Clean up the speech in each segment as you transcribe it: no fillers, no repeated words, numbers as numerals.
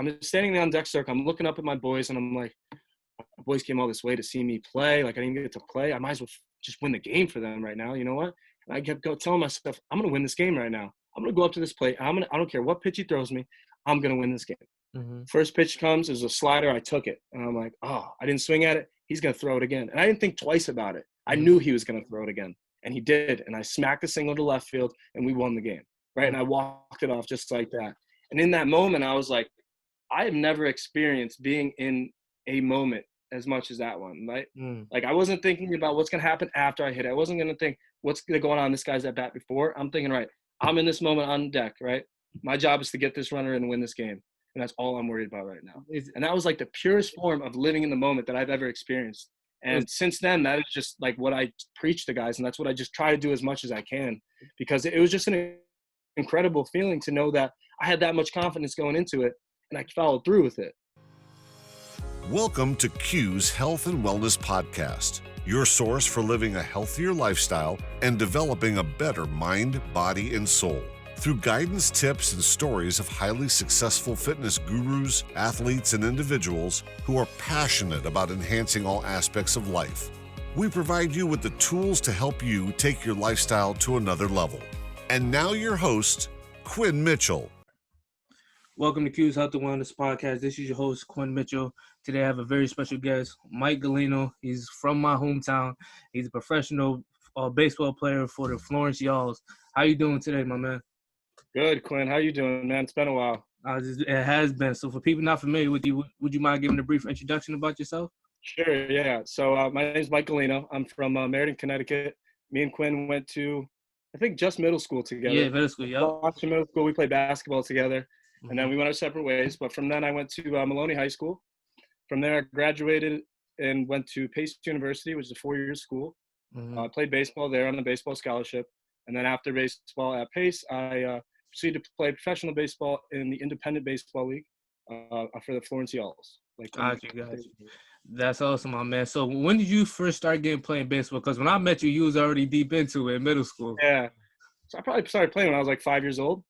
I'm standing there on deck circle. I'm looking up at my boys, and I'm like, my boys came all this way to see me play. Like, I didn't get to play. I might as well just win the game for them right now. You know what? And I kept telling myself, I'm going to win this game right now. I'm going to go up to this plate. I don't care what pitch he throws me. I'm going to win this game. Mm-hmm. First pitch comes is a slider. I took it. And I'm like, oh, I didn't swing at it. He's going to throw it again. And I didn't think twice about it. I knew he was going to throw it again. And he did. And I smacked a single to left field, and we won the game. Right? And I walked it off just like that. And in that moment, I was like, I have never experienced being in a moment as much as that one, right? Like, I wasn't thinking about what's going to happen after I hit it. I wasn't going to think what's going to go on this guy's at bat before. I'm thinking, right, I'm in this moment on deck, right? My job is to get this runner and win this game. And that's all I'm worried about right now. And that was like the purest form of living in the moment that I've ever experienced. And since then, that is just like what I preach to guys. And that's what I just try to do as much as I can, because it was just an incredible feeling to know that I had that much confidence going into it and I followed through with it. Welcome to Q's Health and Wellness Podcast, your source for living a healthier lifestyle and developing a better mind, body, and soul. Through guidance, tips, and stories of highly successful fitness gurus, athletes, and individuals who are passionate about enhancing all aspects of life, we provide you with the tools to help you take your lifestyle to another level. And now your host, Quinn Mitchell. Welcome to Q's Health and Wellness Podcast. This is your host, Quinn Mitchell. Today I have a very special guest, Mike Gulino. He's from my hometown. He's a professional baseball player for the Florence Y'alls. How you doing today, my man? Good, Quinn. How you doing, man? It's been a while. It has been. So for people not familiar with you, would you mind giving a brief introduction about yourself? Sure, yeah. So my name is Mike Gulino. I'm from Meriden, Connecticut. Me and Quinn went to, I think, just middle school together. Yeah, middle school, yeah. After middle school, we played basketball together. And then we went our separate ways. But from then, I went to Maloney High School. From there, I graduated and went to Pace University, which is a 4-year school. I played baseball there on a baseball scholarship. And then after baseball at Pace, I proceeded to play professional baseball in the Independent Baseball League for the Florence Y'alls. Got you. That's awesome, my man. So when did you first start playing baseball? Because when I met you, you was already deep into it in middle school. Yeah. So I probably started playing when I was like 5 years old.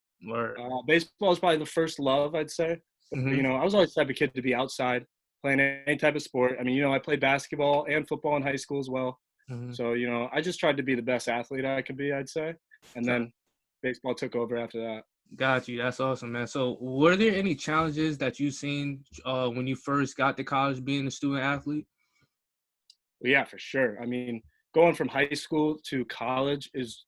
Baseball was probably the first love, I'd say. Mm-hmm. You know, I was always the type of kid to be outside playing any type of sport. I mean, you know, I played basketball and football in high school as well. Mm-hmm. So, you know, I just tried to be the best athlete I could be, I'd say. And then baseball took over after that. Got you. That's awesome, man. So were there any challenges that you seen when you first got to college being a student athlete? Well, yeah, for sure. I mean, going from high school to college it's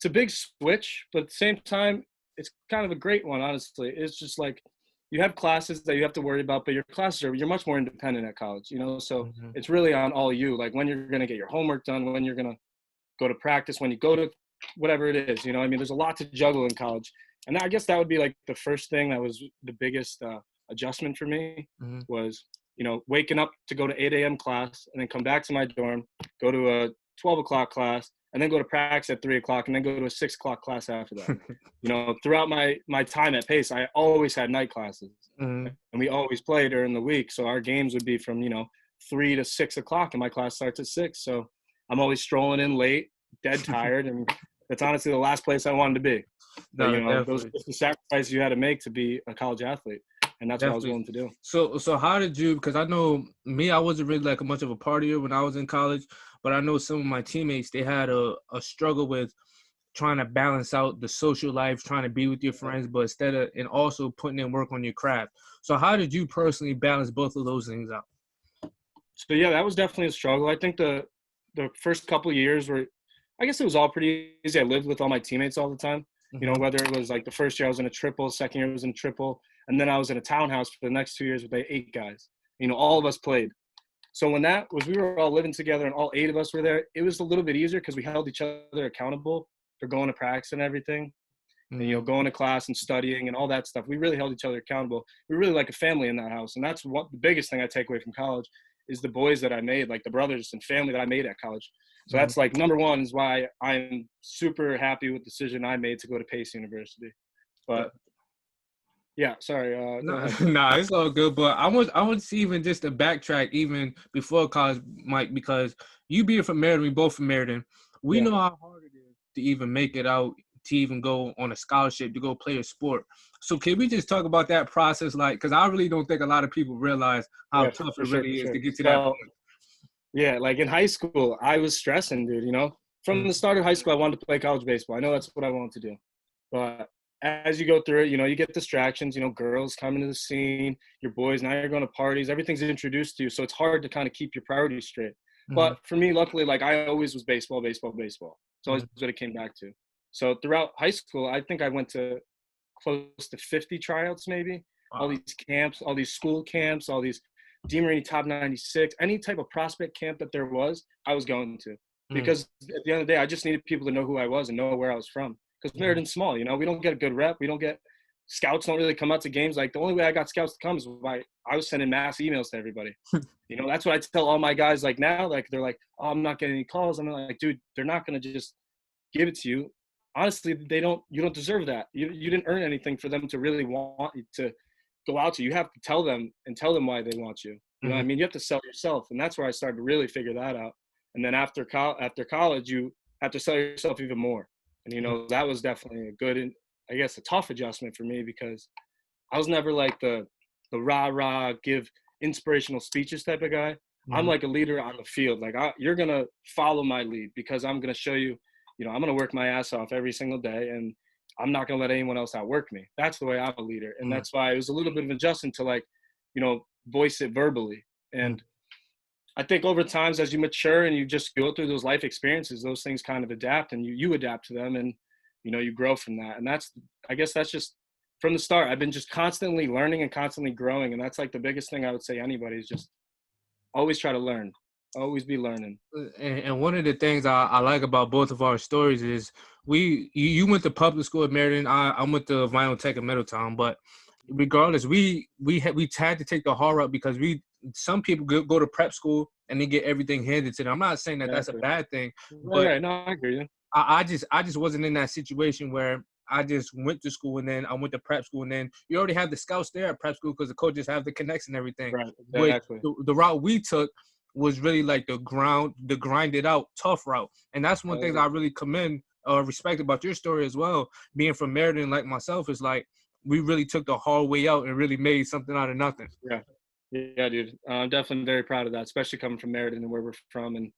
a big switch, but at the same time, it's kind of a great one, honestly. It's just like you have classes that you have to worry about, but you're much more independent at college, you know? So It's really on all you, like when you're going to get your homework done, when you're going to go to practice, when you go to whatever it is, you know? I mean, there's a lot to juggle in college. And I guess that would be like the first thing that was the biggest adjustment for me was, you know, waking up to go to 8 a.m. class and then come back to my dorm, go to a 12 o'clock class, and then go to practice at 3 o'clock and then go to a 6 o'clock class after that. You know, throughout my time at Pace, I always had night classes and we always played during the week. So our games would be from, you know, 3 to 6 o'clock and my class starts at 6. So I'm always strolling in late, dead tired. And that's honestly the last place I wanted to be. But, you know, those are the sacrifices you had to make to be a college athlete. And that's what I was willing to do. So how did you, because I know me, I wasn't really like much of a partier when I was in college, but I know some of my teammates, they had a struggle with trying to balance out the social life, trying to be with your friends, but and also putting in work on your craft. So how did you personally balance both of those things out? So yeah, that was definitely a struggle. I think the first couple of years I guess it was all pretty easy. I lived with all my teammates all the time. You know, whether it was like the first year I was in a triple, second year I was in a triple, and then I was in a townhouse for the next 2 years with 8 guys. You know, all of us played. So when we were all living together and all 8 of us were there, it was a little bit easier because we held each other accountable for going to practice and everything. And, you know, going to class and studying and all that stuff. We really held each other accountable. We were really like a family in that house. And that's the biggest thing I take away from college is the boys that I made, like the brothers and family that I made at college. So that's like number one is why I'm super happy with the decision I made to go to Pace University. But yeah, sorry. Nah, it's all good. But I want to see even just to backtrack even before college, Mike, because you being from Meriden, we both from Meriden. We know how hard it is to even make it out to even go on a scholarship to go play a sport. So can we just talk about that process? Like, because I really don't think a lot of people realize how Yeah, tough for it sure, really for is sure. to get to that So point. yeah, like in high school, I was stressing, dude. From the start of high school, I wanted to play college baseball. I know that's what I wanted to do, but as you go through it, you get distractions. Girls coming to the scene, your boys. Now you're going to parties. Everything's introduced to you, so it's hard to kind of keep your priorities straight. Mm-hmm. But for me, luckily, like I always was baseball, baseball, baseball. It's always what it came back to. So throughout high school, I think I went to close to 50 tryouts, maybe. Wow. All these camps, all these school camps, all these DeMarini Top 96, any type of prospect camp that there was, I was going to. Because at the end of the day, I just needed people to know who I was and know where I was from. Because Meriden's small, we don't get a good rep. We don't get – scouts don't really come out to games. Like, the only way I got scouts to come is by I was sending mass emails to everybody. That's what I tell all my guys, like, now. Like, they're like, oh, I'm not getting any calls. I'm like, dude, they're not going to just give it to you. Honestly, you don't deserve that. You didn't earn anything for them to really want you to go out to. You have to tell them why they want you. You know what I mean? You have to sell yourself. And that's where I started to really figure that out. And then after college, you have to sell yourself even more. And, that was definitely a good and I guess a tough adjustment for me because I was never like the rah-rah, give inspirational speeches type of guy. I'm like a leader on the field. Like, you're going to follow my lead because I'm going to show you, I'm going to work my ass off every single day, and I'm not going to let anyone else outwork me. That's the way I'm a leader. And that's why it was a little bit of adjustment to, like, voice it verbally. And I think over times, as you mature and you just go through those life experiences, those things kind of adapt, and you adapt to them, and, you grow from that. And I guess that's just from the start. I've been just constantly learning and constantly growing. And that's like the biggest thing I would say anybody is just always try to learn. Always be learning. And one of the things I like about both of our stories is you went to public school at Meriden. I went to Vinyl Tech in Middletown. But regardless, we had to take the hard route because some people go to prep school and they get everything handed to them. I'm not saying that that's a bad thing, but right. No, I agree. I just wasn't in that situation where I just went to school and then I went to prep school and then you already have the scouts there at prep school because the coaches have the connects and everything. Right, exactly. The route we took was really like the grinded out tough route, and that's one thing I really commend or respect about your story as well. Being from Meriden like myself is like we really took the hard way out and really made something out of nothing. Yeah, dude. I'm definitely very proud of that, especially coming from Meriden and where we're from. And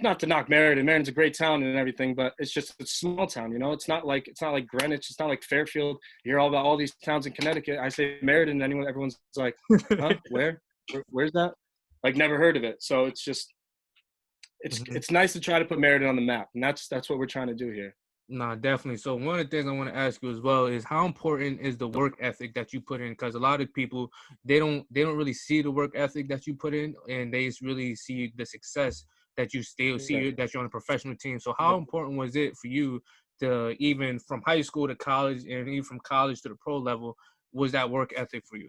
not to knock Meriden. Meriden's a great town and everything, but it's just a small town. It's not like Greenwich. It's not like Fairfield. You hear all about all these towns in Connecticut. I say Meriden, everyone's like, huh? Where's that? Like, never heard of it. So it's just, it's nice to try to put Meriden on the map, and that's what we're trying to do here. No, definitely. So one of the things I want to ask you as well is how important is the work ethic that you put in? Because a lot of people, they don't really see the work ethic that you put in, and they just really see the success that you still see that you're on a professional team. So how important was it for you to, even from high school to college and even from college to the pro level, was that work ethic for you?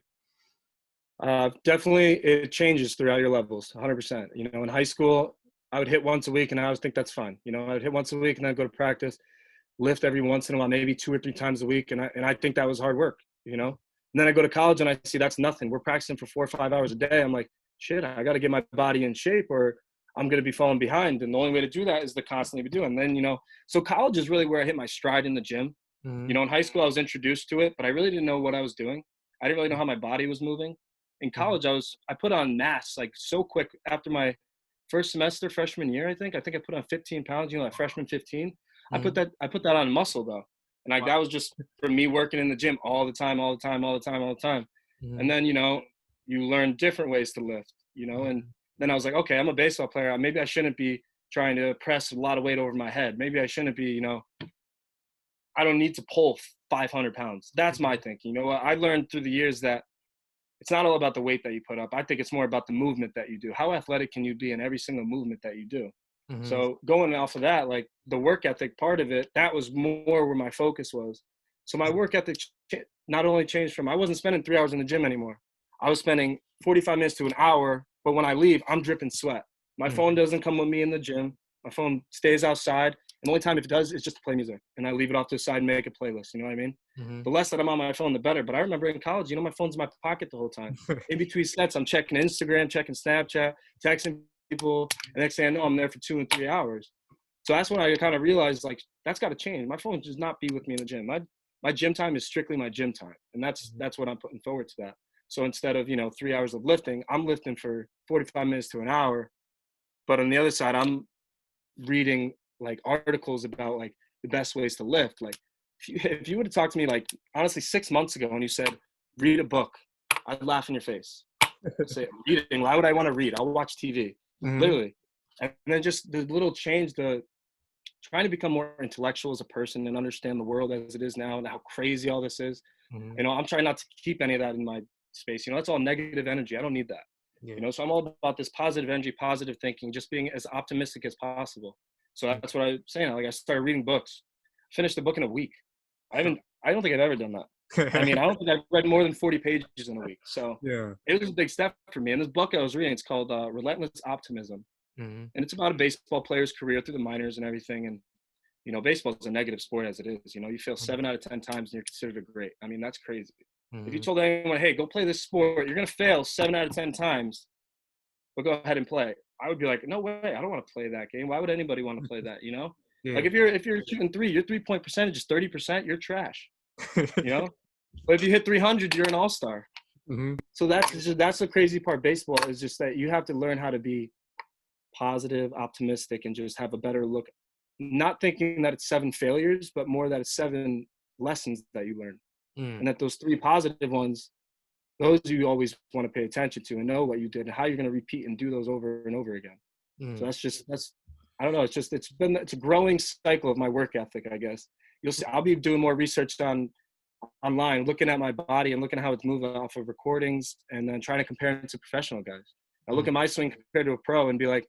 Definitely, it changes throughout your levels, 100%. In high school, I would hit once a week, and I always think that's fine. I would hit once a week, and then go to practice, lift every once in a while, maybe 2 or 3 times a week, and I think that was hard work. And then I go to college, and I see that's nothing. We're practicing for 4 or 5 hours a day. I'm like, shit, I got to get my body in shape, or I'm going to be falling behind. And the only way to do that is to constantly be doing. And then, so college is really where I hit my stride in the gym. In high school, I was introduced to it, but I really didn't know what I was doing. I didn't really know how my body was moving. In college, I put on mass like so quick after my first semester, freshman year. I think I put on 15 pounds, like freshman 15. I put that on muscle though. And that was just from me working in the gym all the time. And then, you learn different ways to lift, and then I was like, okay, I'm a baseball player. Maybe I shouldn't be trying to press a lot of weight over my head. Maybe I shouldn't be, I don't need to pull 500 pounds. That's my thinking. I learned through the years that it's not all about the weight that you put up. I think it's more about the movement that you do. How athletic can you be in every single movement that you do? So going off of that, like the work ethic part of it, that was more where my focus was. So my work ethic not only changed from, I wasn't spending 3 hours in the gym anymore. I was spending 45 minutes to an hour, but when I leave, I'm dripping sweat. My phone doesn't come with me in the gym. My phone stays outside. And the only time if it does, it's just to play music. And I leave it off to the side and make a playlist. You know what I mean? The less that I'm on my phone, the better. But I remember in college, my phone's in my pocket the whole time. In between sets, I'm checking Instagram, checking Snapchat, texting people. And next thing I know, I'm there for 2 and 3 hours. So that's when I kind of realized, like, that's got to change. My phone does not be with me in the gym. My gym time is strictly my gym time. And that's what I'm putting forward to that. So instead of, 3 hours of lifting, I'm lifting for 45 minutes to an hour. But on the other side, I'm reading like articles about like the best ways to lift. Like if you would have talked to me like honestly 6 months ago and you said, read a book, I'd laugh in your face. I'd say, reading, why would I want to read? I'll watch TV, literally. And then just the little change, the trying to become more intellectual as a person and understand the world as it is now and how crazy all this is. I'm trying not to keep any of that in my space. That's all negative energy. I don't need that. So I'm all about this positive energy, positive thinking, just being as optimistic as possible. So that's what I'm saying. Like I started reading books, finished the book in a week. I don't think I've ever done that. I don't think I've read more than 40 pages in a week. So it was a big step for me. And this book I was reading, it's called Relentless Optimism. And it's about a baseball player's career through the minors and everything. And, baseball is a negative sport as it is. You fail 7 out of 10 times and you're considered a great. I mean, that's crazy. If you told anyone, hey, go play this sport, you're going to fail 7 out of 10 times, but go ahead and play. I would be like, no way, I don't want to play that game. Why would anybody want to play that, Like if you're shooting three, your 3-point percentage is 30%, you're trash, But if you hit 300, you're an all-star. So that's the crazy part. Baseball is just that you have to learn how to be positive, optimistic, and just have a better look. Not thinking that it's 7 failures, but more that it's 7 lessons that you learn. And that those 3 positive ones, those you always want to pay attention to and know what you did and how you're going to repeat and do those over and over again. So that's I don't know. It's a growing cycle of my work ethic, I guess. You'll see, I'll be doing more research online, looking at my body and looking at how it's moving off of recordings and then trying to compare it to professional guys. I look at my swing compared to a pro and be like,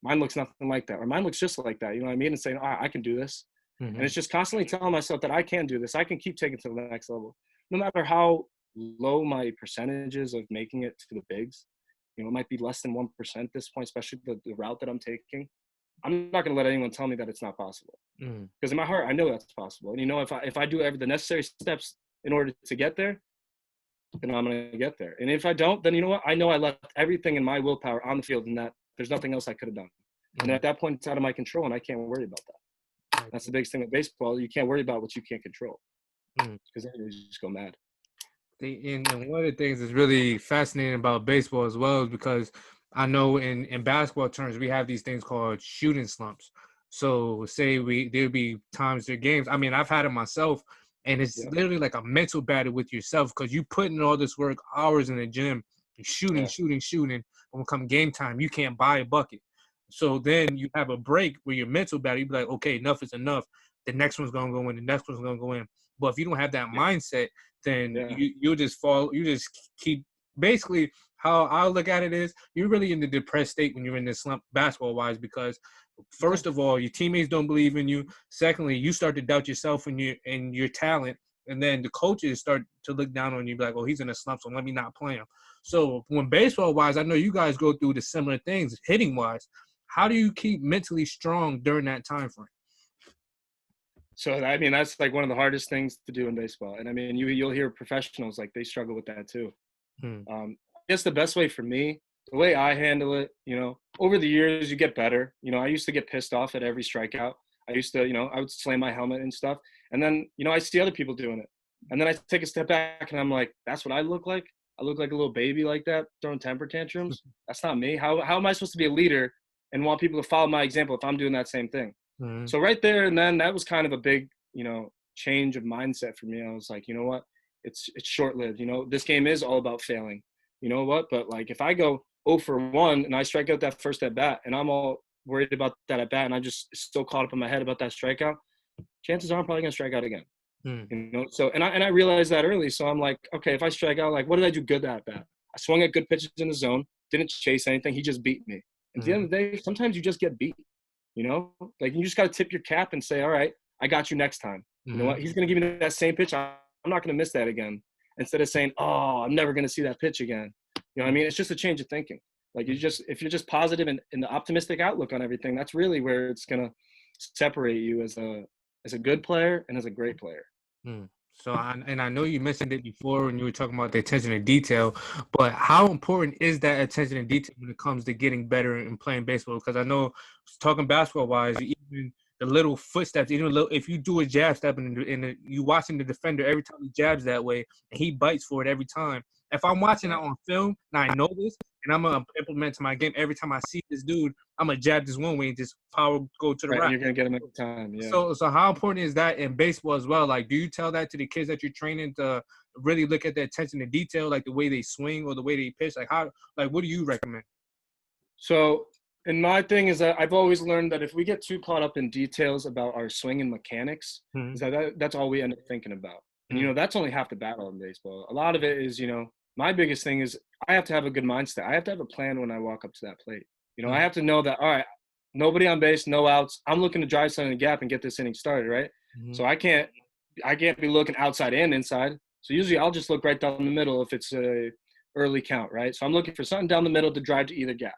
mine looks nothing like that, or mine looks just like that. You know what I mean? And saying, I can do this. And it's just constantly telling myself that I can do this. I can keep taking it to the next level. No matter how low my percentages of making it to the bigs, it might be less than 1% at this point, especially the route that I'm taking. I'm not going to let anyone tell me that it's not possible. Because in my heart, I know that's possible. And if I do the necessary steps in order to get there, then I'm going to get there. And if I don't, then you know what? I know I left everything in my willpower on the field and that there's nothing else I could have done. And at that point, it's out of my control and I can't worry about that. That's the biggest thing with baseball. You can't worry about what you can't control because then you just go mad. And one of the things that's really fascinating about baseball as well is because I know in basketball terms, we have these things called shooting slumps. So say there'd be times there games. I mean, I've had it myself, and it's literally like a mental battle with yourself because you put in all this work, hours in the gym, shooting. And when come game time, you can't buy a bucket. So then you have a break where your mental battle, you be like, okay, enough is enough. The next one's going to go in. The next one's going to go in. But if you don't have that mindset, then you'll just fall. You just keep – basically how I look at it is you're really in the depressed state when you're in this slump basketball-wise because, first of all, your teammates don't believe in you. Secondly, you start to doubt yourself and your talent. And then the coaches start to look down on you, be like, oh, he's in a slump, so let me not play him. So when baseball-wise, I know you guys go through the similar things, hitting-wise. How do you keep mentally strong during that time frame? So, I mean, that's like one of the hardest things to do in baseball. And I mean, you'll hear professionals, like they struggle with that too. I guess the best way for me, the way I handle it, over the years, you get better. I used to get pissed off at every strikeout. I used to, I would slam my helmet and stuff. And then, I see other people doing it. And then I take a step back and I'm like, that's what I look like? I look like a little baby like that, throwing temper tantrums? That's not me. How am I supposed to be a leader and want people to follow my example if I'm doing that same thing? So right there and then, that was kind of a big, change of mindset for me. I was like, you know what? It's short-lived. This game is all about failing. You know what? But, like, if I go 0 for 1 and I strike out that first at-bat and I'm all worried about that at-bat and I'm just still caught up in my head about that strikeout, chances are I'm probably going to strike out again. So and I realized that early. So I'm like, okay, if I strike out, like, what did I do good that at-bat? I swung at good pitches in the zone, didn't chase anything. He just beat me. And at the end of the day, sometimes you just get beat. Like you just got to tip your cap and say, all right, I got you next time. You know what? He's going to give me that same pitch. I'm not going to miss that again. Instead of saying, oh, I'm never going to see that pitch again. You know what I mean? It's just a change of thinking. Like if you're just positive and in the optimistic outlook on everything, that's really where it's going to separate you as a good player and as a great player. So, I know you mentioned it before when you were talking about the attention to detail, but how important is that attention to detail when it comes to getting better and playing baseball? Because I know talking basketball-wise, even the little footsteps, even if you do a jab step and you watching the defender every time he jabs that way and he bites for it every time. If I'm watching that on film and I know this and I'm gonna implement to my game every time I see this dude, I'm gonna jab this one way and just power go to the right. right. And you're gonna get him every time. Yeah. So how important is that in baseball as well? Like, do you tell that to the kids that you're training to really look at the attention to detail, like the way they swing or the way they pitch? What do you recommend? So, and my thing is that I've always learned that if we get too caught up in details about our swing and mechanics, Mhm. is that's all we end up thinking about. And, that's only half the battle in baseball. A lot of it is, my biggest thing is I have to have a good mindset. I have to have a plan when I walk up to that plate. I have to know that, all right, nobody on base, no outs. I'm looking to drive something in the gap and get this inning started, right? So I can't be looking outside and inside. So usually I'll just look right down the middle if it's a early count, right? So I'm looking for something down the middle to drive to either gap.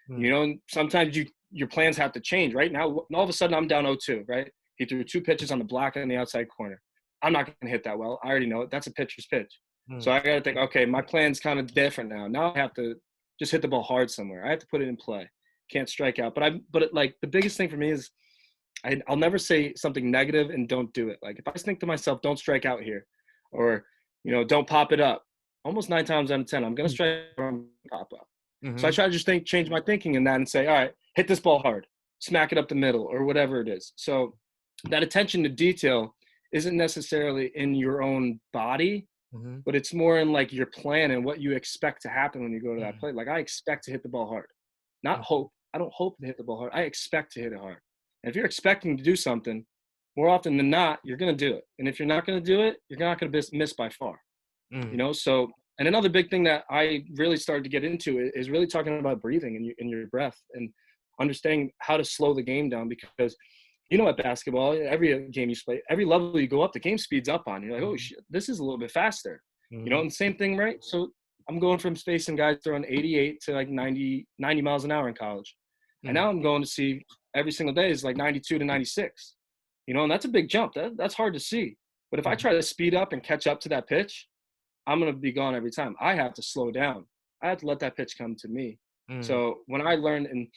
And sometimes your plans have to change. Right now, all of a sudden I'm down 0-2, right? He threw 2 pitches on the block and the outside corner. I'm not going to hit that well. I already know it. That's a pitcher's pitch. So I got to think, okay, my plan's kind of different now. Now I have to just hit the ball hard somewhere. I have to put it in play. Can't strike out. But the biggest thing for me is I'll never say something negative and don't do it. Like if I think to myself, don't strike out here, or, don't pop it up. Almost 9 times out of 10, I'm going to strike or I'm going to pop up. So I try to just change my thinking in that and say, all right, hit this ball hard, smack it up the middle or whatever it is. So that attention to detail isn't necessarily in your own body, but it's more in like your plan and what you expect to happen when you go to that plate. Like I expect to hit the ball hard, not hope. I don't hope to hit the ball hard. I expect to hit it hard. And if you're expecting to do something, more often than not, you're going to do it. And if you're not going to do it, you're not going to miss by far. So, and another big thing that I really started to get into is really talking about breathing and your breath and understanding how to slow the game down, because at basketball, every game you play, every level you go up, the game speeds up on you. You're like, oh shit, this is a little bit faster. And same thing, right? So I'm going from facing guys throwing 88 to like 90 miles an hour in college. And now I'm going to see every single day is like 92 to 96. And that's a big jump. That's hard to see. But if I try to speed up and catch up to that pitch, I'm going to be gone every time. I have to slow down. I have to let that pitch come to me. So when I learned and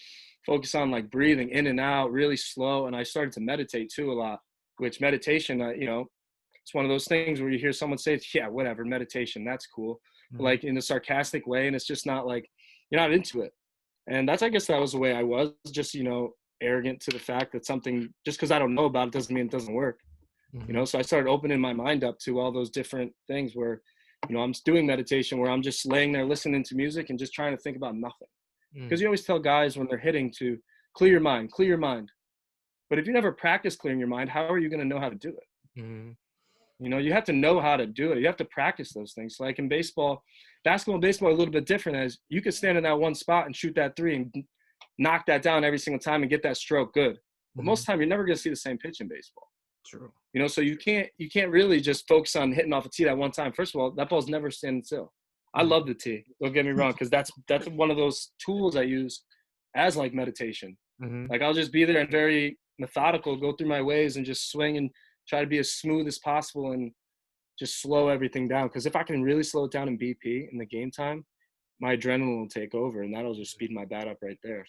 focus on like breathing in and out really slow, and I started to meditate too a lot, which meditation, it's one of those things where you hear someone say, yeah, whatever, meditation, that's cool. Like in a sarcastic way. And it's just not like, you're not into it. And I guess that was the way I was, just, arrogant to the fact that something, just because I don't know about it doesn't mean it doesn't work. So I started opening my mind up to all those different things where, I'm doing meditation where I'm just laying there listening to music and just trying to think about nothing. Because you always tell guys when they're hitting to clear your mind. But if you never practice clearing your mind, how are you going to know how to do it? You have to know how to do it. You have to practice those things. Like in basketball and baseball are a little bit different, as you could stand in that one spot and shoot that 3 and knock that down every single time and get that stroke good. But most of the time, you're never going to see the same pitch in baseball. True. So you can't really just focus on hitting off a tee that one time. First of all, that ball's never standing still. I love the tee. Don't get me wrong, because that's one of those tools I use as like meditation. Like I'll just be there and very methodical, go through my ways and just swing and try to be as smooth as possible and just slow everything down. Because if I can really slow it down in BP in the game time, my adrenaline will take over, and that'll just speed my bat up right there.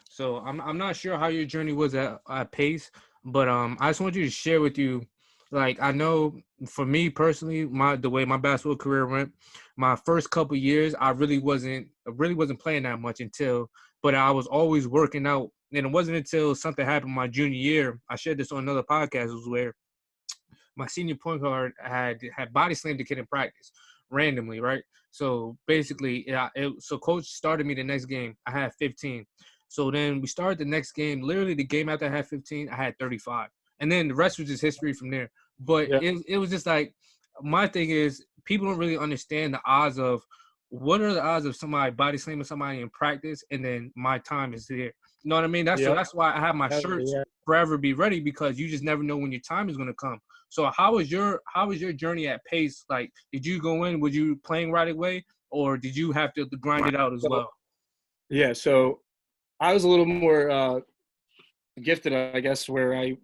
So I'm not sure how your journey was at pace, but I just want you to share with you, like, I know for me personally, the way my basketball career went, my first couple years, I really wasn't playing that much but I was always working out. And it wasn't until something happened my junior year, I shared this on another podcast, was where my senior point guard had body slammed the kid in practice randomly, right? So basically, so coach started me the next game. I had 15. So then we started the next game. Literally the game after I had 15, I had 35. And then the rest was just history from there. But it was just like, my thing is, people don't really understand the odds of, what are the odds of somebody body slamming somebody in practice and then my time is there. You know what I mean? So that's why I have my shirts forever be ready, because you just never know when your time is going to come. So how was your journey at pace? Like, did you go in, were you playing right away, or did you have to grind it out as well? Yeah, so I was a little more gifted, I guess, where I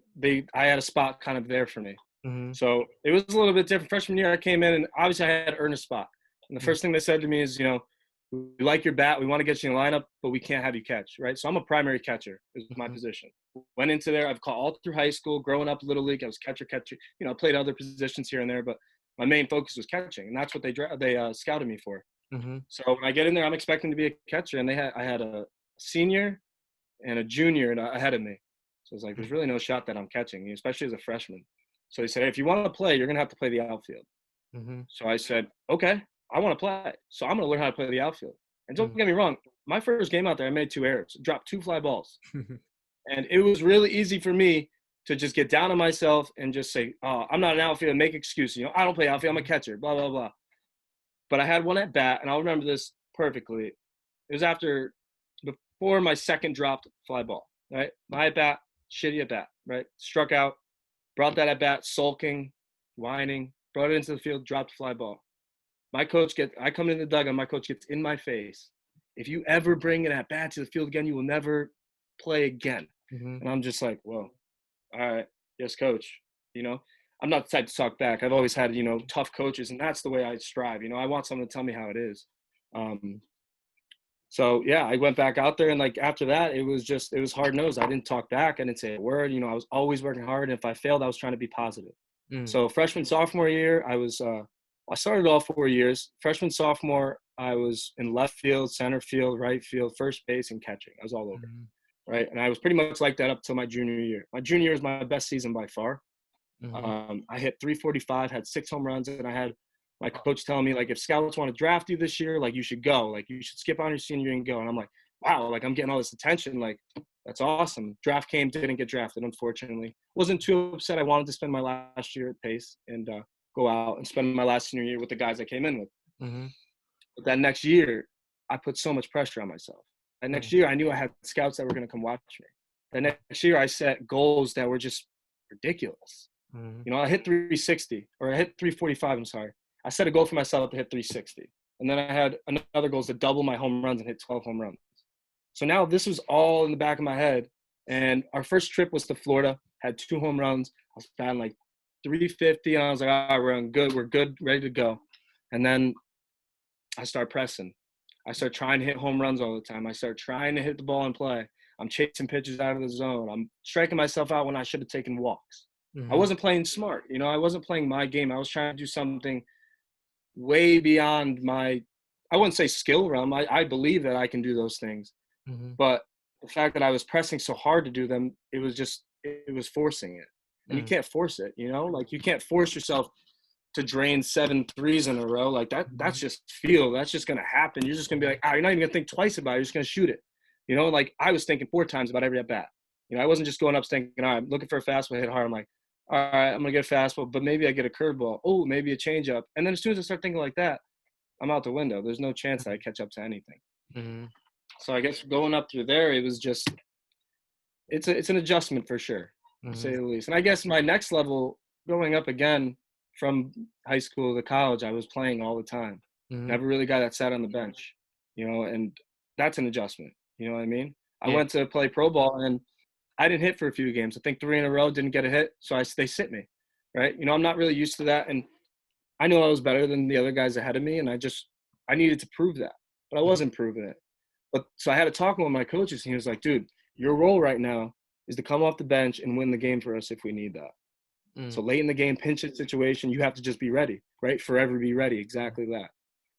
had a spot kind of there for me. So it was a little bit different. Freshman year, I came in, and obviously I had to earn a spot. And the first thing they said to me is, We like your bat. We want to get you in the lineup, but we can't have you catch, right? So I'm a primary catcher is my position. Went into there. I've caught all through high school, growing up Little League. I was catcher. You know, played other positions here and there, but my main focus was catching, and that's what they scouted me for. So when I get in there, I'm expecting to be a catcher, and I had a senior and a junior ahead of me. So it's like, there's really no shot that I'm catching, especially as a freshman. So they said, hey, if you want to play, you're going to have to play the outfield. So I said, okay, I want to play. So I'm going to learn how to play the outfield. And don't get me wrong, my first game out there, I made 2 errors, dropped 2 fly balls. And it was really easy for me to just get down on myself and just say, oh, I'm not an outfielder, make excuses. You know, I don't play outfield, I'm a catcher, blah, blah, blah. But I had one at bat, and I'll remember this perfectly. It was before my second dropped fly ball, right? My at bat, shitty at bat, right? Struck out, brought that at bat, sulking, whining, brought it into the field, dropped fly ball. I come in the dugout, my coach gets in my face. If you ever bring an at bat to the field again, you will never play again. And I'm just like, whoa, all right, yes, coach. You know, I'm not the type to talk back. I've always had, you know, tough coaches, and that's the way I strive. You know, I want someone to tell me how it is. So yeah, I went back out there, and like after that, it was hard nosed. I didn't talk back. I didn't say a word. You know, I was always working hard. And if I failed, I was trying to be positive. So freshman, sophomore year, I started all 4 years. Freshman, sophomore, I was in left field, center field, right field, first base, and catching. I was all over, right? And I was pretty much like that up till my junior year. My junior year was my best season by far. I hit 345, had 6 home runs, and I had my coach telling me, like, if scouts want to draft you this year, like, you should go. Like, you should skip on your senior year and go. And I'm like, wow, like, I'm getting all this attention. Like, that's awesome. Draft came, didn't get drafted, unfortunately. Wasn't too upset. I wanted to spend my last year at Pace and go out and spend my last senior year with the guys I came in with. But that next year, I put so much pressure on myself. That next year, I knew I had scouts that were going to come watch me. That next year, I set goals that were just ridiculous. You know, I hit 360, or I hit 345, I'm sorry. I set a goal for myself to hit 360. And then I had another goal to double my home runs and hit 12 home runs. So now this was all in the back of my head. And our first trip was to Florida, had 2 home runs. I was batting like 350, and I was like, all right, we're good, ready to go. And then I start pressing. I start trying to hit home runs all the time. I start trying to hit the ball in play. I'm chasing pitches out of the zone. I'm striking myself out when I should have taken walks. I wasn't playing smart. You know, I wasn't playing my game. I was trying to do something way beyond I wouldn't say skill realm. I believe that I can do those things. But the fact that I was pressing so hard to do them, it was forcing it. And you can't force it, you know? Like, you can't force yourself to drain 7 threes in a row. Like, that's just that's just going to happen. You're just going to be like, you're not even going to think twice about it. You're just going to shoot it. You know, like, I was thinking 4 times about every at bat. You know, I wasn't just going up thinking, all right, I'm looking for a fastball, hit hard. I'm like, all right, I'm going to get a fastball, but maybe I get a curveball. Oh, maybe a changeup. And then as soon as I start thinking like that, I'm out the window. There's no chance that I catch up to anything. So I guess going up through there, it was just it's an adjustment for sure, to say the least. And I guess my next level, going up again from high school to college, I was playing all the time. Never really got that sat on the bench, you know, and that's an adjustment. You know what I mean? I went to play pro ball, and I didn't hit for a few games. I think 3 in a row, didn't get a hit, so they sit me, right? You know, I'm not really used to that, and I knew I was better than the other guys ahead of me, and I needed to prove that, but I wasn't proving it. But so I had a talk with my coaches, and he was like, dude, your role right now is to come off the bench and win the game for us if we need that. So late in the game, pinch hit situation, you have to just be ready, right? Forever be ready, exactly that.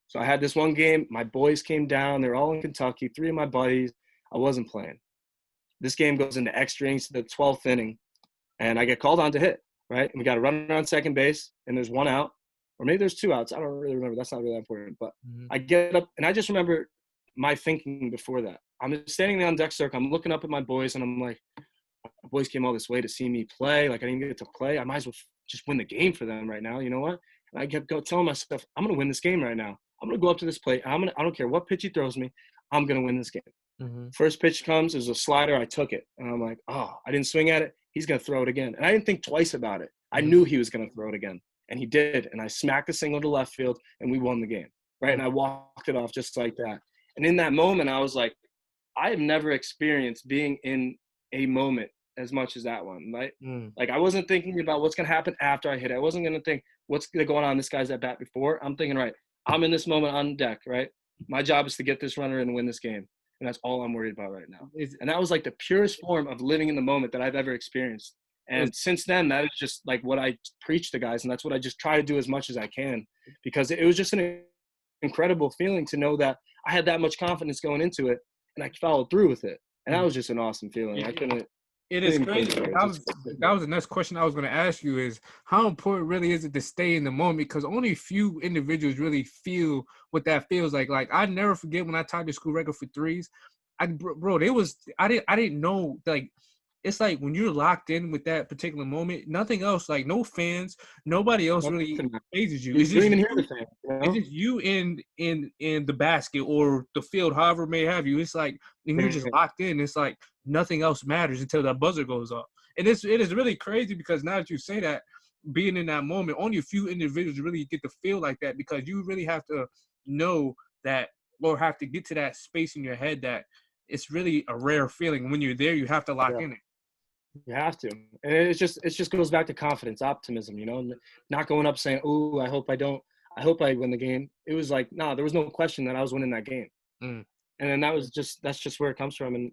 So I had this one game, my boys came down, they're all in Kentucky, 3 of my buddies, I wasn't playing. This game goes into extra innings to the 12th inning, and I get called on to hit, right? And we got a runner on second base, and there's 1 out, or maybe there's 2 outs. I don't really remember. That's not really important. But I get up, and I just remember my thinking before that. I'm standing there on deck circle. I'm looking up at my boys, and I'm like, my boys came all this way to see me play. Like, I didn't get to play. I might as well just win the game for them right now. You know what? And I kept telling myself, I'm going to win this game right now. I'm going to go up to this plate. I don't care what pitch he throws me. I'm going to win this game. First pitch comes, there's a slider, I took it. And I'm like, I didn't swing at it. He's going to throw it again. And I didn't think twice about it. I knew he was going to throw it again. And he did. And I smacked a single to left field, and we won the game, right? And I walked it off just like that. And in that moment, I was like, I have never experienced being in a moment as much as that one, right? Like, I wasn't thinking about what's going to happen after I hit it. I wasn't going to think what's going on in this guy's at bat before. I'm thinking, right, I'm in this moment on deck, right? My job is to get this runner and win this game. And that's all I'm worried about right now. It's, And that was like the purest form of living in the moment that I've ever experienced. And since then, that is just like what I preach to guys. And that's what I just try to do as much as I can, because it was just an incredible feeling to know that I had that much confidence going into it and I followed through with it. And that was just an awesome feeling. I couldn't. It is crazy. That was the next question I was going to ask you is how important really is it to stay in the moment? Because only a few individuals really feel what that feels like. Like I never forget when I tied the school record for threes. I didn't know, like, it's like when you're locked in with that particular moment, nothing else, like no fans, nobody else really phases you. You don't even hear the fan. You know? It's just you in the basket or the field, however it may have you. It's like, and you're just locked in. It's like nothing else matters until that buzzer goes off. And it is really crazy because now that you say that, being in that moment, only a few individuals really get to feel like that, because you really have to know that, or have to get to that space in your head that it's really a rare feeling. When you're there, you have to lock in it. You have to. And it just goes back to confidence, optimism, you know, not going up saying, "Ooh, I hope I win the game." It was like, nah, there was no question that I was winning that game. And then that's just where it comes from. And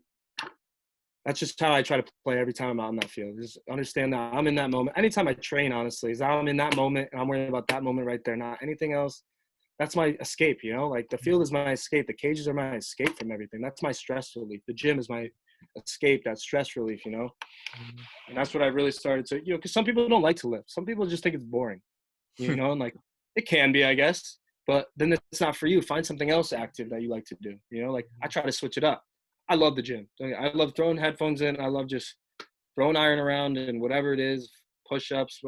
that's just how I try to play every time I'm out in that field. Just understand that I'm in that moment. Anytime I train, honestly, is I'm in that moment and I'm worrying about that moment right there, not anything else. That's my escape, you know, like the field is my escape. The cages are my escape from everything. That's my stress relief. The gym is my escape, that stress relief, you know. And that's what I really started to, you know, because some people don't like to lift. Some people just think it's boring, you know, and like it can be, I guess, but then it's not for you. Find something else active that you like to do, you know. Like I try to switch it up. I love the gym. I love throwing headphones in. I love just throwing iron around and whatever it is, push-ups,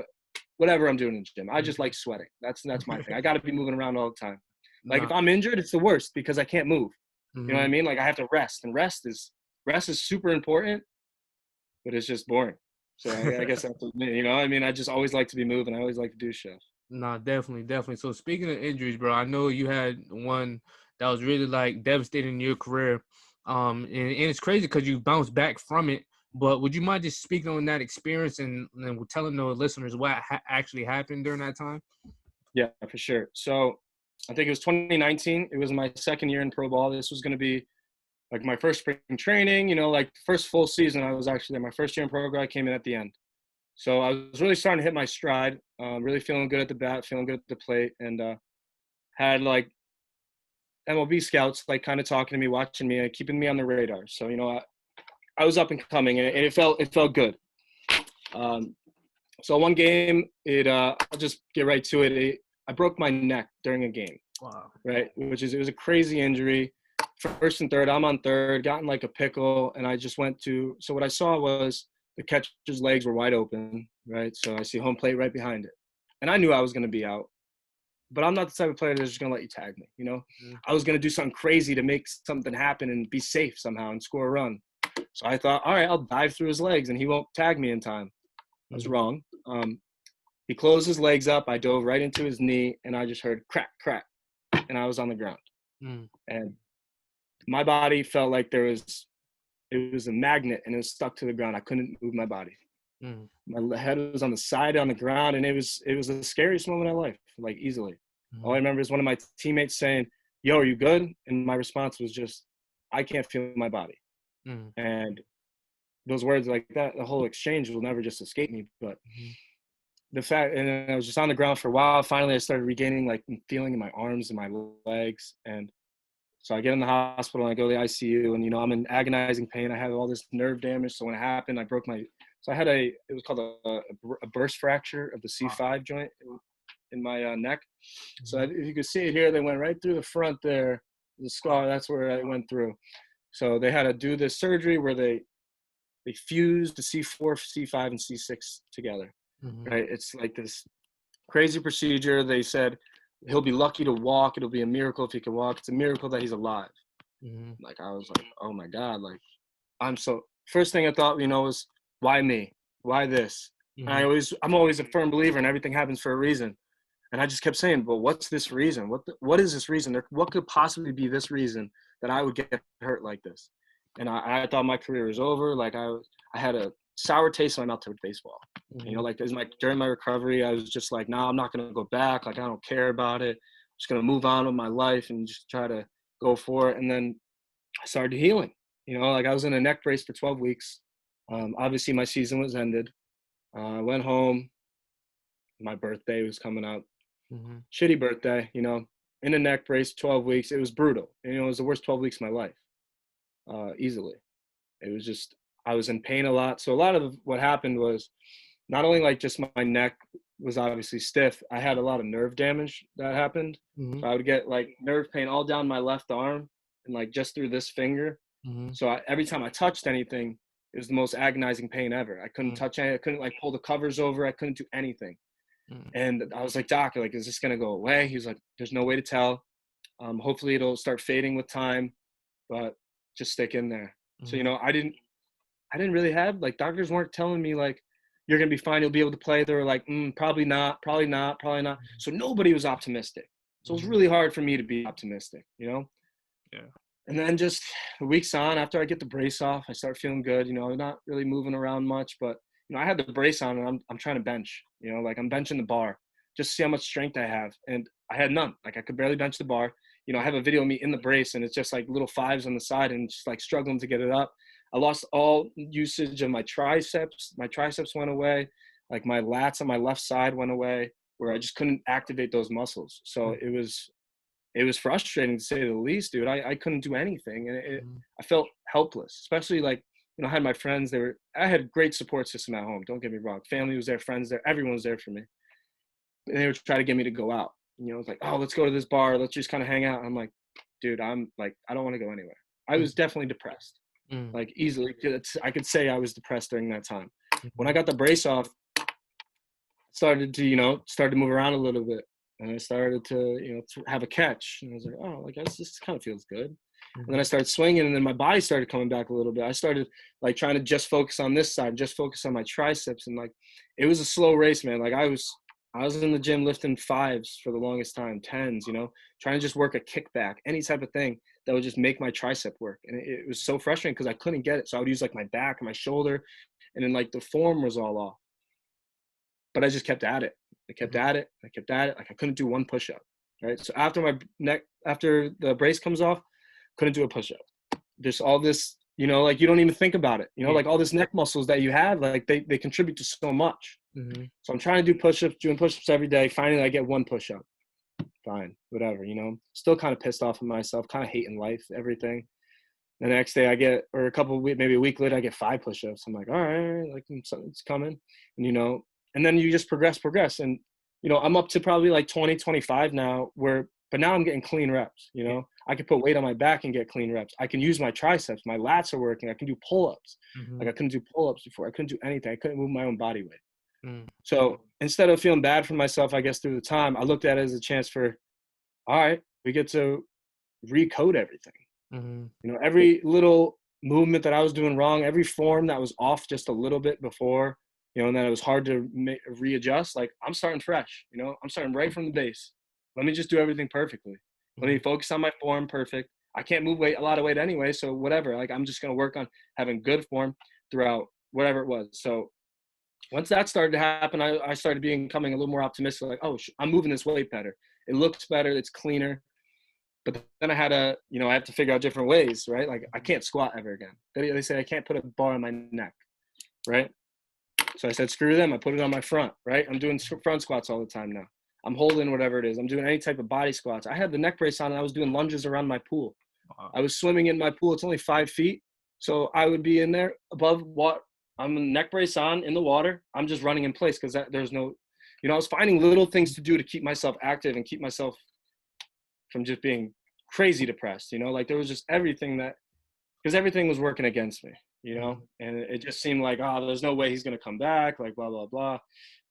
whatever I'm doing in the gym. I just like sweating. That's my thing. I got to be moving around all the time. Like if I'm injured, it's the worst because I can't move. You know what I mean? Like I have to rest, and rest is super important, but it's just boring. So I guess that's me, you know. I mean, I just always like to be moving. I always like to do stuff. No, definitely. So speaking of injuries, bro, I know you had one that was really like devastating in your career. And it's crazy because you bounced back from it. But would you mind just speaking on that experience and telling the listeners what actually happened during that time? Yeah, for sure. So I think it was 2019. It was my second year in pro ball. This was going to be like my first spring training, you know, like first full season. I was actually there. My first year in pro ball, I came in at the end. So I was really starting to hit my stride, really feeling good at the bat, feeling good at the plate, and had like MLB scouts like kind of talking to me, watching me, and keeping me on the radar. So, you know, I was up and coming, and it felt good. So one game, I'll just get right to it. I broke my neck during a game. Wow. Right, it was a crazy injury. First and third, I'm on third, got in like a pickle, and I just so what I saw was the catcher's legs were wide open, right? So I see home plate right behind it. And I knew I was going to be out. But I'm not the type of player that's just going to let you tag me, you know? I was going to do something crazy to make something happen and be safe somehow and score a run. So I thought, all right, I'll dive through his legs and he won't tag me in time. I was wrong. He closed his legs up. I dove right into his knee, and I just heard crack, crack, and I was on the ground. And my body felt like it was a magnet, and it was stuck to the ground. I couldn't move my body. My head was on the side on the ground, and it was the scariest moment of my life, like easily. All I remember is one of my teammates saying, "Yo, are you good?" And my response was just, "I can't feel my body." And those words like that, the whole exchange will never just escape me. But the fact, and I was just on the ground for a while. Finally, I started regaining like feeling in my arms and my legs, and so I get in the hospital and I go to the ICU, and, you know, I'm in agonizing pain. I have all this nerve damage. So when it happened, I had it was called a burst fracture of the C5 joint in my neck. So if you could see it here, they went right through the front there, the scar, that's where I went through. So they had to do this surgery where they fused the C4, C5, and C6 together, right? It's like this crazy procedure. They said, he'll be lucky to walk. It'll be a miracle if he can walk. It's a miracle that he's alive. Like, I was like, oh my God. Like, first thing I thought, you know, was why me? Why this? And I'm always a firm believer in everything happens for a reason. And I just kept saying, well, what's this reason? What is this reason? What could possibly be this reason that I would get hurt like this? And I thought my career was over. Like I had a sour taste in my mouth towards baseball. You know, like during my recovery, I was just like, nah, I'm not going to go back. Like, I don't care about it. I'm just going to move on with my life and just try to go for it. And then I started healing. Like I was in a neck brace for 12 weeks. Obviously, my season was ended. I went home. My birthday was coming up. Mm-hmm. Shitty birthday, in a neck brace, 12 weeks. It was brutal. It was the worst 12 weeks of my life, easily. It was just, I was in pain a lot. So a lot of what happened was not only like just my neck was obviously stiff, I had a lot of nerve damage that happened. Mm-hmm. So I would get like nerve pain all down my left arm and like just through this finger. Mm-hmm. So every time I touched anything, it was the most agonizing pain ever. I couldn't touch anything. I couldn't like pull the covers over. I couldn't do anything. And I was like, doc, like, is this going to go away? He was like, there's no way to tell. Hopefully it'll start fading with time, but just stick in there. So, I didn't really have, like, doctors weren't telling me like, you're going to be fine. You'll be able to play. They were like, probably not. So nobody was optimistic. So it was really hard for me to be optimistic, Yeah. And then just weeks on, after I get the brace off, I start feeling good. Not really moving around much, but I had the brace on and I'm trying to bench. Like I'm benching the bar, just to see how much strength I have, and I had none. Like I could barely bench the bar. I have a video of me in the brace, and it's just like little fives on the side, and just like struggling to get it up. I lost all usage of my triceps. My triceps went away. Like my lats on my left side went away, where I just couldn't activate those muscles. So it was frustrating to say the least, dude. I couldn't do anything, and I felt helpless, especially like, I had my friends. I had a great support system at home. Don't get me wrong. Family was there, friends there, everyone was there for me. And they would try to get me to go out. It's like, oh, let's go to this bar. Let's just kind of hang out. I'm like, dude, I'm like, I don't want to go anywhere. I was definitely depressed, like easily. I could say I was depressed during that time. When I got the brace off, I started to move around a little bit. And I started to, have a catch. And I was like, oh, like this kind of feels good. And then I started swinging, and then my body started coming back a little bit. I started like trying to just focus on this side, just focus on my triceps. And like, it was a slow race, man. Like I was in the gym lifting fives for the longest time, tens, trying to just work a kickback, any type of thing that would just make my tricep work. And it was so frustrating because I couldn't get it. So I would use like my back and my shoulder, and then like the form was all off. But I just kept at it. I kept at it. Like I couldn't do one push-up, right? So after the brace comes off, couldn't do a push-up. There's all this, like you don't even think about it. Like all this neck muscles that you have, like they contribute to so much. So I'm trying to do push-ups, doing push-ups every day. Finally, I get one push-up. Fine, whatever, Still kind of pissed off at myself, kind of hating life, everything. The next day or a couple of weeks, maybe a week later, I get 5 push-ups. I'm like, all right, like something's coming. And, and then you just progress. And, I'm up to probably like 20, 25 now but now I'm getting clean reps, I can put weight on my back and get clean reps. I can use my triceps. My lats are working. I can do pull-ups. Like I couldn't do pull-ups before. I couldn't do anything. I couldn't move my own body weight. So instead of feeling bad for myself, I guess through the time, I looked at it as a chance for, all right, we get to recode everything. Every little movement that I was doing wrong, every form that was off just a little bit before, and then it was hard to readjust. Like I'm starting fresh, I'm starting right from the base. Let me just do everything perfectly. Let me focus on my form perfect. I can't move a lot of weight anyway, so whatever. Like I'm just going to work on having good form throughout whatever it was. So once that started to happen, I started becoming a little more optimistic. Like, oh, I'm moving this weight better. It looks better. It's cleaner. But then I had to, I have to figure out different ways, right? Like I can't squat ever again. They say I can't put a bar on my neck, right? So I said, screw them. I put it on my front, right? I'm doing front squats all the time now. I'm holding whatever it is. I'm doing any type of body squats. I had the neck brace on and I was doing lunges around my pool. Wow. I was swimming in my pool. It's only 5 feet. So I would be in there above what I'm a neck brace on in the water. I'm just running in place because there's no, I was finding little things to do to keep myself active and keep myself from just being crazy depressed, like there was just everything because everything was working against me, and it just seemed like, oh, there's no way he's going to come back, like blah, blah, blah.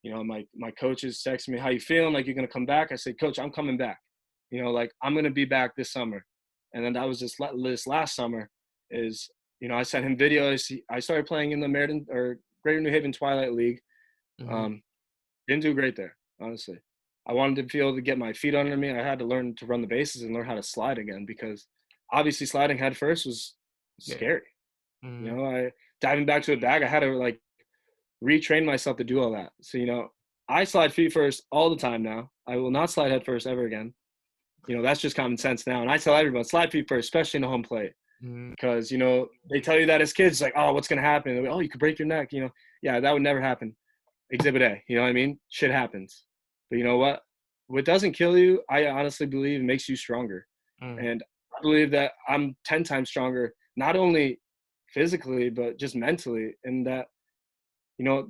My coaches texted me, how you feeling? Like, you're going to come back? I said, coach, I'm coming back. Like I'm going to be back this summer. And then that was this last summer is, I sent him videos. I started playing in the Meriden or Greater New Haven Twilight League. Didn't do great there, honestly. I wanted to be able to get my feet under me. I had to learn to run the bases and learn how to slide again, because obviously sliding head first was scary. Diving back to a bag, I had to like retrain myself to do all that. So, I slide feet first all the time now. I will not slide head first ever again. That's just common sense now. And I tell everyone, slide feet first, especially in the home plate. Mm-hmm. Because, they tell you that as kids, like, oh, what's going to happen? Like, oh, you could break your neck, Yeah, that would never happen. Exhibit A, you know what I mean? Shit happens. But you know what? What doesn't kill you, I honestly believe makes you stronger. And I believe that I'm 10 times stronger, not only physically, but just mentally. And that,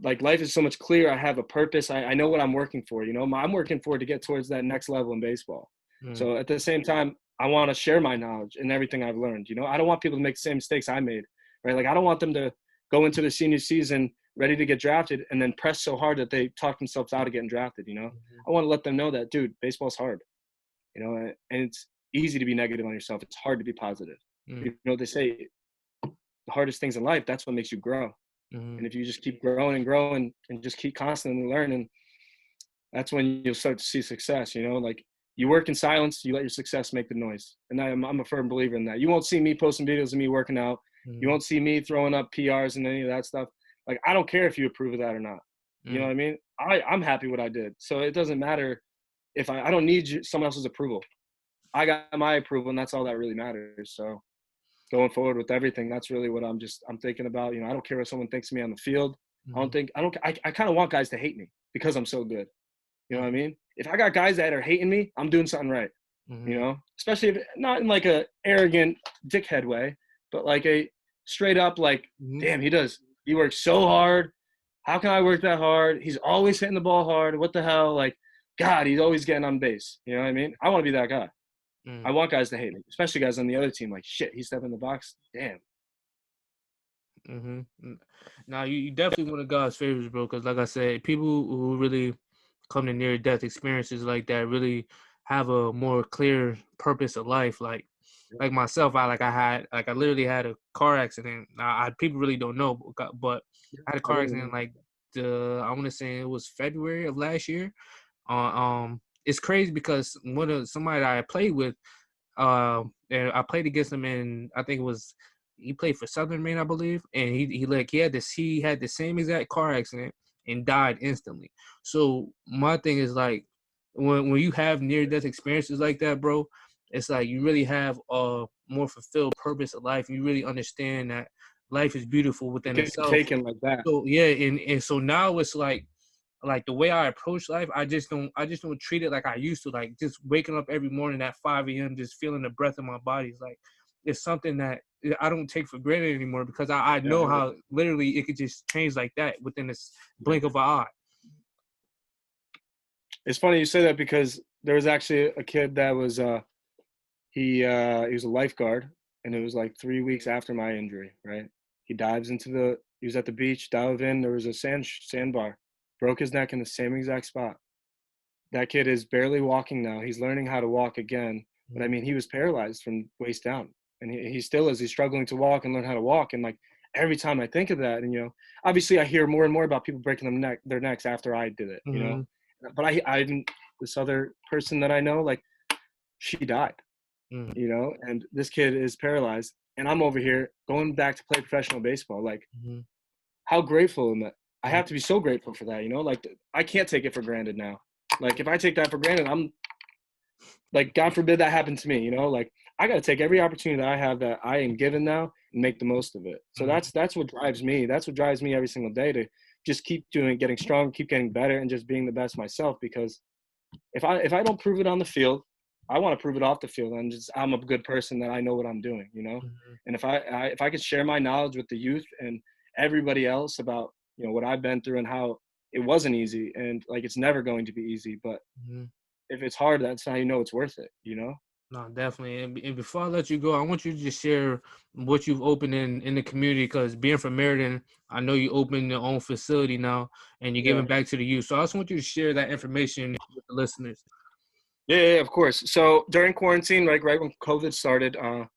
like life is so much clearer. I have a purpose. I know what I'm working for, I'm working for to get towards that next level in baseball. So at the same time, I want to share my knowledge and everything I've learned. I don't want people to make the same mistakes I made, right? Like I don't want them to go into their senior season ready to get drafted and then press so hard that they talk themselves out of getting drafted. I want to let them know that, dude, baseball's hard, and it's easy to be negative on yourself. It's hard to be positive. They say the hardest things in life, that's what makes you grow. And if you just keep growing and growing and just keep constantly learning, that's when you'll start to see success. Like you work in silence, you let your success make the noise. And I'm a firm believer in that. You won't see me posting videos of me working out. You won't see me throwing up PRs and any of that stuff. Like, I don't care if you approve of that or not. You know what I mean? I'm happy what I did. So it doesn't matter if I don't need someone else's approval. I got my approval, and that's all that really matters. So going forward with everything, that's really what I'm thinking about. I don't care what someone thinks of me on the field. I kind of want guys to hate me because I'm so good. You know what I mean? If I got guys that are hating me, I'm doing something right. Especially if not in like a arrogant dickhead way, but like a straight up like, damn, he works so hard. How can I work that hard? He's always hitting the ball hard. What the hell? Like, God, he's always getting on base. You know what I mean? I want to be that guy. I want guys to hate me, especially guys on the other team. Like, shit, he stepped in the box. Damn. Now, you definitely one of God's favorites, bro, because like I said, people who really come to near-death experiences like that really have a more clear purpose of life. Like myself, I literally had a car accident. People really don't know, but I had a car accident like I want to say it was February of last year. It's crazy because somebody that I played with, and I played against him in, I think he played for Southern Maine, I believe, and he had the same exact car accident and died instantly. So my thing is like, when you have near death experiences like that, bro, it's like you really have a more fulfilled purpose of life. You really understand that life is beautiful within itself. Taken like that. So yeah, and so now it's like the way I approach life, I just don't treat it like I used to. Like just waking up every morning at 5 a.m., just feeling the breath in my body is like, it's something that I don't take for granted anymore, because I know how literally it could just change like that within this blink of an eye. It's funny you say that, because there was actually a kid that was he was a lifeguard, and it was like 3 weeks after my injury, right? He was at the beach, dived in, there was a sandbar, broke his neck in the same exact spot. That kid is barely walking now. He's learning how to walk again. But I mean, he was paralyzed from waist down, and he still is. He's struggling to walk and learn how to walk. And like every time I think of that, and obviously I hear more and more about people breaking their necks after I did it, But I didn't. This other person that I know, like, she died, and this kid is paralyzed, and I'm over here going back to play professional baseball. Like, how grateful am I? I have to be so grateful for that, Like, I can't take it for granted now. Like, if I take that for granted, I'm like, God forbid that happened to me, Like, I got to take every opportunity that I have that I am given now and make the most of it. So that's what drives me. That's what drives me every single day, to just keep doing, getting strong, keep getting better, and just being the best myself. Because if I don't prove it on the field, I want to prove it off the field. I'm a good person, that I know what I'm doing, And if I could share my knowledge with the youth and everybody else about, what I've been through and how it wasn't easy, and like, it's never going to be easy, but if it's hard, that's how you know it's worth it, No, definitely. And before I let you go, I want you to just share what you've opened in the community, because being from Meriden, I know you opened your own facility now, and you're giving back to the youth. So I just want you to share that information with the listeners. Yeah, of course. So during quarantine, right when COVID started, I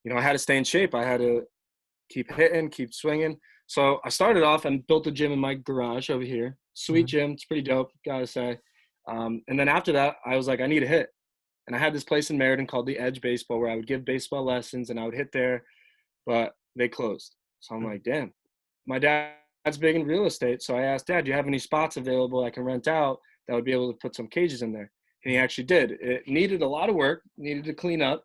had to stay in shape. I had to keep hitting, keep swinging. So I started off and built a gym in my garage over here. Sweet gym. It's pretty dope, gotta say. And then after that, I was like, I need a hit. And I had this place in Meriden called the Edge Baseball, where I would give baseball lessons and I would hit there, but they closed. So I'm like, damn. My dad's big in real estate. So I asked, Dad, do you have any spots available I can rent out that would be able to put some cages in there? And he actually did. It needed a lot of work, needed to clean up,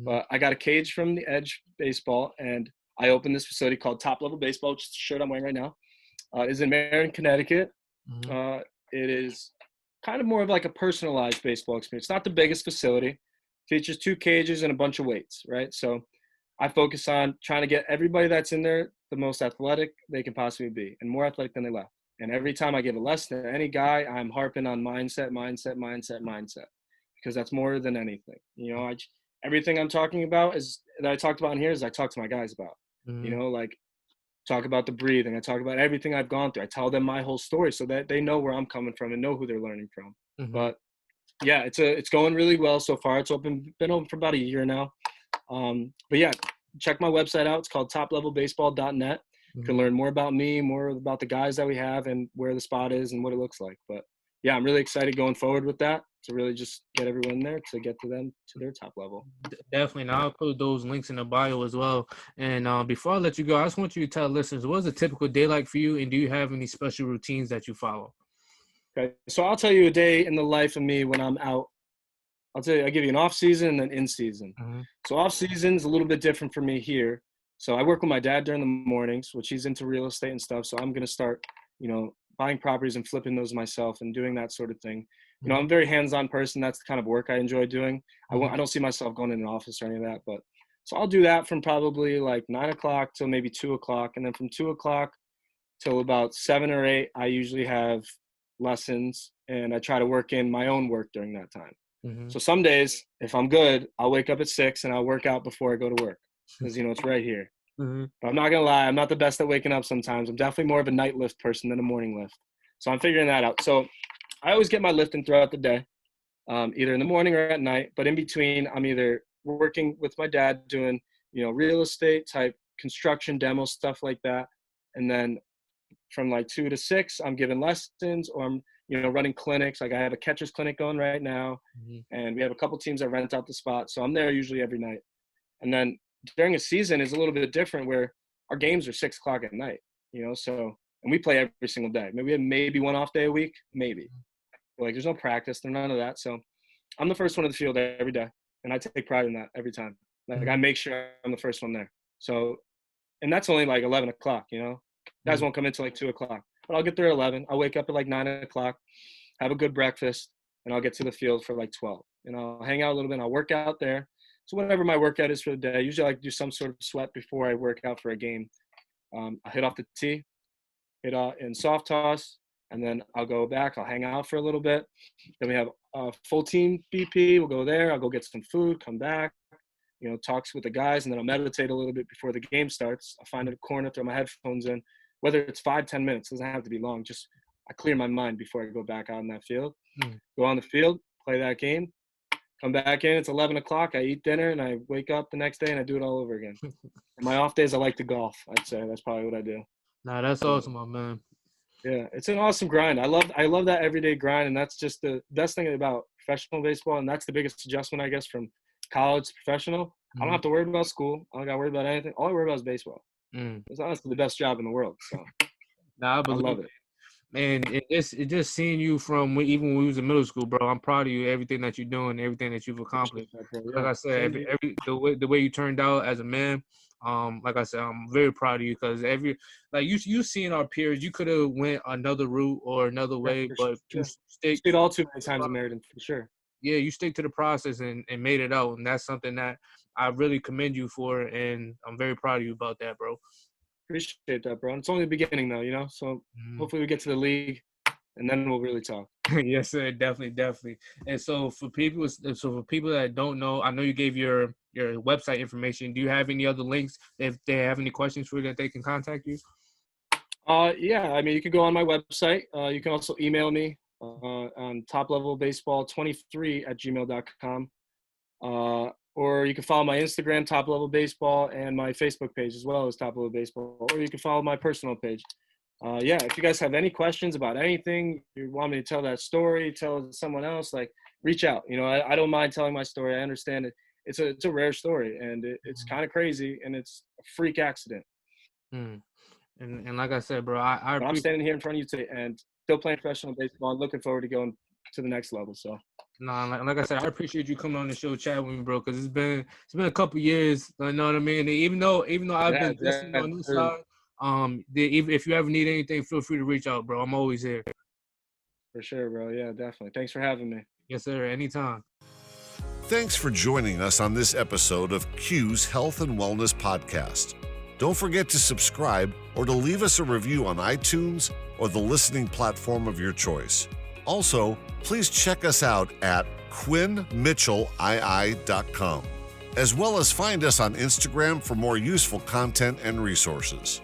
but I got a cage from the Edge Baseball, and I opened this facility called Top Level Baseball, which is the shirt I'm wearing right now. It's in Meriden, Connecticut. It is kind of more of like a personalized baseball experience. It's not the biggest facility. Features 2 cages and a bunch of weights, right? So I focus on trying to get everybody that's in there the most athletic they can possibly be, and more athletic than they left. And every time I give a lesson to any guy, I'm harping on mindset, because that's more than anything. You know, everything I'm talking about is that I talked about in here is I talk to my guys about. You know, like talk about the breathing. I talk about everything I've gone through. I tell them my whole story so that they know where I'm coming from and know who they're learning from. But yeah, it's going really well so far. It's been open for about a year now. But yeah, check my website out. It's called toplevelbaseball.net. You can learn more about me, more about the guys that we have and where the spot is and what it looks like. But yeah, I'm really excited going forward with that to really just get everyone there to get to them to their top level. Definitely. Now I'll put those links in the bio as well. And before I let you go, I just want you to tell listeners, what is a typical day like for you? And do you have any special routines that you follow? Okay. So I'll tell you a day in the life of me when I'm out. I'll give you an off season and then in season. So off season is a little bit different for me here. So I work with my dad during the mornings, which he's into real estate and stuff. So I'm going to start, you know, buying properties and flipping those myself and doing that sort of thing. You know, I'm a very hands-on person. That's the kind of work I enjoy doing. I don't see myself going in an office or any of that, but so I'll do that from probably like 9 o'clock till maybe 2 o'clock. And then from 2 o'clock till about 7 or 8, I usually have lessons and I try to work in my own work during that time. So some days, if I'm good, I'll wake up at 6 and I'll work out before I go to work because, you know, it's right here. But I'm not going to lie, I'm not the best at waking up sometimes. I'm definitely more of a night lift person than a morning lift. So I'm figuring that out. So I always get my lifting throughout the day, either in the morning or at night. But in between, I'm either working with my dad doing, you know, real estate type construction demo stuff like that. And then from like 2 to 6, I'm giving lessons or I'm, you know, running clinics. Like I have a catcher's clinic going right now, and we have a couple teams that rent out the spot. So I'm there usually every night. And then during a season is a little bit different where our games are 6 o'clock at night, you know, so, and we play every single day. Maybe we have maybe one off day a week, maybe. Like there's no practice, there's none of that. So I'm the first one to the field every day, and I take pride in that every time. Like I make sure I'm the first one there. So, and that's only like 11 o'clock, you know, guys won't come in till like 2 o'clock. But I'll get there at 11. I'll wake up at like 9 o'clock, have a good breakfast, and I'll get to the field for like 12. And I'll hang out a little bit, and I'll work out there. So whatever my workout is for the day, usually I like to do some sort of sweat before I work out for a game. I'll hit off the tee, hit in soft toss, and then I'll go back. I'll hang out for a little bit. Then we have a full team BP. We'll go there. I'll go get some food, come back, you know, talks with the guys, and then I'll meditate a little bit before the game starts. I'll find a corner, throw my headphones in. Whether it's 5-10 minutes, doesn't have to be long. Just I clear my mind before I go back out in that field. Go on the field, play that game, come back in. It's 11 o'clock. I eat dinner and I wake up the next day and I do it all over again. My off days, I like to golf. I'd say that's probably what I do. Nah, that's awesome, my man. Yeah, it's an awesome grind. I love that everyday grind, and that's just the best thing about professional baseball. And that's the biggest adjustment, I guess, from college to professional. I don't have to worry about school. I don't got to worry about anything. All I worry about is baseball. It's honestly the best job in the world. So nah, I love it. And it just seeing you from even when we was in middle school, bro. I'm proud of you, everything that you're doing, everything that you've accomplished. Like I said, the way you turned out as a man, like I said, I'm very proud of you because you seeing our peers, you could have went another route or another way, but you stayed all too many times in Meriden for sure. Yeah, you stick to the process and made it out, and that's something that I really commend you for, and I'm very proud of you about that, bro. Appreciate that, bro. It's only the beginning, though, you know. So hopefully we get to the league, and then we'll really talk. Yes, sir. Definitely. And so for people that don't know, I know you gave your website information. Do you have any other links if they have any questions for you that they can contact you? Yeah. I mean, you can go on my website. You can also email me on toplevelbaseball23@gmail.com. Or you can follow my Instagram, Top Level Baseball, and my Facebook page as well as Top Level Baseball. Or you can follow my personal page. Yeah, if you guys have any questions about anything, you want me to tell that story, tell someone else, like reach out. You know, I don't mind telling my story. I understand it. It's a rare story, and it's kind of crazy, and it's a freak accident. And like I said, bro, I'm standing here in front of you today and still playing professional baseball and looking forward to going to the next level. So Nah, like I said, I appreciate you coming on the show, chat with me, bro. Because it's been a couple years. You know what I mean? And even though I've Yeah, been distant on this dude, side, if you ever need anything, feel free to reach out, bro. I'm always here. for sure, bro. Yeah, definitely. Thanks for having me. Yes, sir. Anytime. Thanks for joining us on this episode of Q's Health and Wellness Podcast. Don't forget to subscribe or to leave us a review on iTunes or the listening platform of your choice. Also, please check us out at QuinnMitchellII.com, as well as find us on Instagram for more useful content and resources.